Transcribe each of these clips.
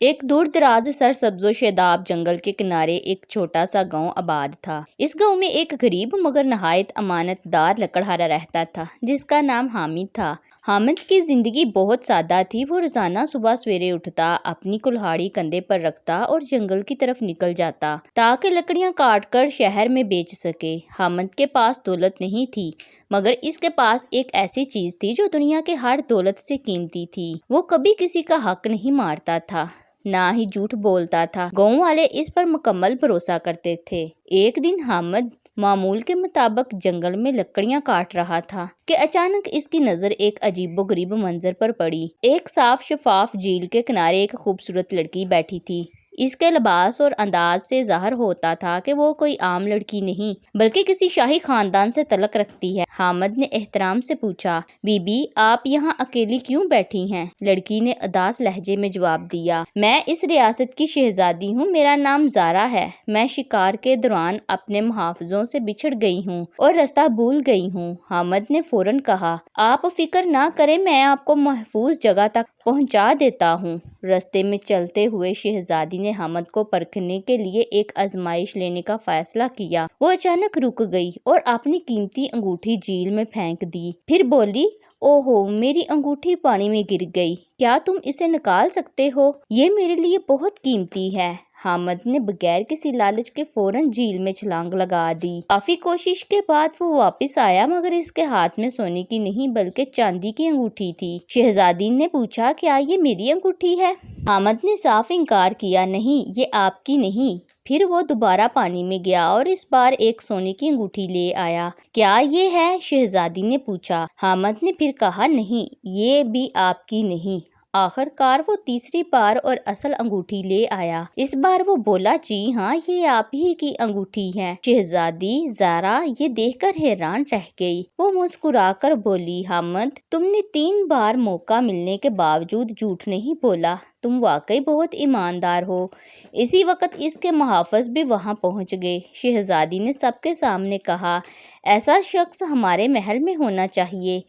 ایک دور دراز سرسبز و شاداب جنگل کے کنارے ایک چھوٹا سا گاؤں آباد تھا۔ اس گاؤں میں ایک غریب مگر نہایت امانت دار لکڑہارا رہتا تھا جس کا نام حامد تھا۔ حامد کی زندگی بہت سادہ تھی۔ وہ روزانہ صبح سویرے اٹھتا، اپنی کلہاڑی کندھے پر رکھتا اور جنگل کی طرف نکل جاتا تاکہ لکڑیاں کاٹ کر شہر میں بیچ سکے۔ حامد کے پاس دولت نہیں تھی مگر اس کے پاس ایک ایسی چیز تھی جو دنیا کے ہر دولت سے قیمتی تھی۔ وہ کبھی کسی کا حق نہیں مارتا تھا، نہ ہی جھوٹ بولتا تھا۔ گاؤں والے اس پر مکمل بھروسہ کرتے تھے۔ ایک دن حامد معمول کے مطابق جنگل میں لکڑیاں کاٹ رہا تھا کہ اچانک اس کی نظر ایک عجیب و غریب منظر پر پڑی۔ ایک صاف شفاف جھیل کے کنارے ایک خوبصورت لڑکی بیٹھی تھی۔ اس کے لباس اور انداز سے ظاہر ہوتا تھا کہ وہ کوئی عام لڑکی نہیں بلکہ کسی شاہی خاندان سے تعلق رکھتی ہے۔ حامد نے احترام سے پوچھا، بی بی آپ یہاں اکیلی کیوں بیٹھی ہیں؟ لڑکی نے اداس لہجے میں جواب دیا، میں اس ریاست کی شہزادی ہوں، میرا نام زارا ہے۔ میں شکار کے دوران اپنے محافظوں سے بچھڑ گئی ہوں اور رستہ بھول گئی ہوں۔ حامد نے فوراً کہا، آپ فکر نہ کریں، میں آپ کو محفوظ جگہ تک پہنچا دیتا ہوں۔ رستے میں چلتے ہوئے شہزادی نے حامد کو پرکھنے کے لیے ایک آزمائش لینے کا فیصلہ کیا۔ وہ اچانک رک گئی اور اپنی قیمتی انگوٹھی جھیل میں پھینک دی۔ پھر بولی، اوہو میری انگوٹھی پانی میں گر گئی، کیا تم اسے نکال سکتے ہو؟ یہ میرے لیے بہت قیمتی ہے۔ حامد نے بغیر کسی لالچ کے فوراً جھیل میں چھلانگ لگا دی۔ کافی کوشش کے بعد وہ واپس آیا مگر اس کے ہاتھ میں سونے کی نہیں بلکہ چاندی کی انگوٹھی تھی۔ شہزادی نے پوچھا، کیا یہ میری انگوٹھی ہے؟ حامد نے صاف انکار کیا، نہیں یہ آپ کی نہیں۔ پھر وہ دوبارہ پانی میں گیا اور اس بار ایک سونے کی انگوٹھی لے آیا۔ کیا یہ ہے؟ شہزادی نے پوچھا۔ حامد نے پھر کہا، نہیں یہ بھی آپ کی نہیں۔ آخر کار وہ تیسری بار اور اصل انگوٹھی لے آیا۔ اس بار وہ بولا، جی ہاں یہ آپ ہی کی انگوٹھی ہے۔ شہزادی زارا یہ دیکھ کر حیران رہ گئی۔ وہ مسکرا کر بولی، حامد تم نے 3 بار موقع ملنے کے باوجود جھوٹ نہیں بولا، تم واقعی بہت ایماندار ہو۔ اسی وقت اس کے محافظ بھی وہاں پہنچ گئے۔ شہزادی نے سب کے سامنے کہا، ایسا شخص ہمارے محل میں ہونا چاہیے۔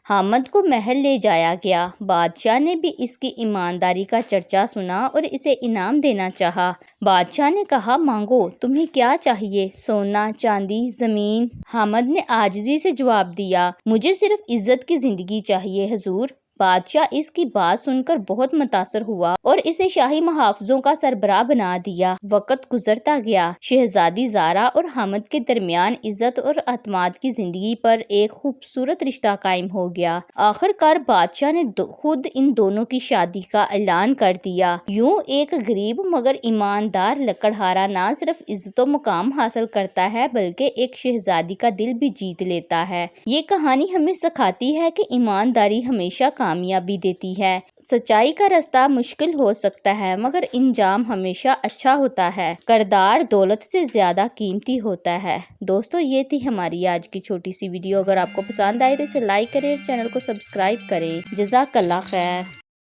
حامد کو محل لے جایا گیا۔ بادشاہ نے بھی اس کی ایمانداری کا چرچا سنا اور اسے انعام دینا چاہا۔ بادشاہ نے کہا، مانگو، تمہیں کیا چاہیے؟ سونا، چاندی، زمین؟ حامد نے عاجزی سے جواب دیا، مجھے صرف عزت کی زندگی چاہیے حضور۔ بادشاہ اس کی بات سن کر بہت متاثر ہوا اور اسے شاہی محافظوں کا سربراہ بنا دیا۔ وقت گزرتا گیا۔ شہزادی زارا اور حامد کے درمیان عزت اور اعتماد کی زندگی پر ایک خوبصورت رشتہ قائم ہو گیا۔ آخر کار بادشاہ نے خود ان دونوں کی شادی کا اعلان کر دیا۔ یوں ایک غریب مگر ایماندار لکڑہارا نہ صرف عزت و مقام حاصل کرتا ہے بلکہ ایک شہزادی کا دل بھی جیت لیتا ہے۔ یہ کہانی ہمیں سکھاتی ہے کہ ایمانداری ہمیشہ کامیابی دیتی ہے۔ سچائی کا راستہ مشکل ہو سکتا ہے مگر انجام ہمیشہ اچھا ہوتا ہے۔ کردار دولت سے زیادہ قیمتی ہوتا ہے۔ دوستو یہ تھی ہماری آج کی چھوٹی سی ویڈیو۔ اگر آپ کو پسند آئے تو اسے لائک کریں اور چینل کو سبسکرائب کریں۔ جزاک اللہ خیر۔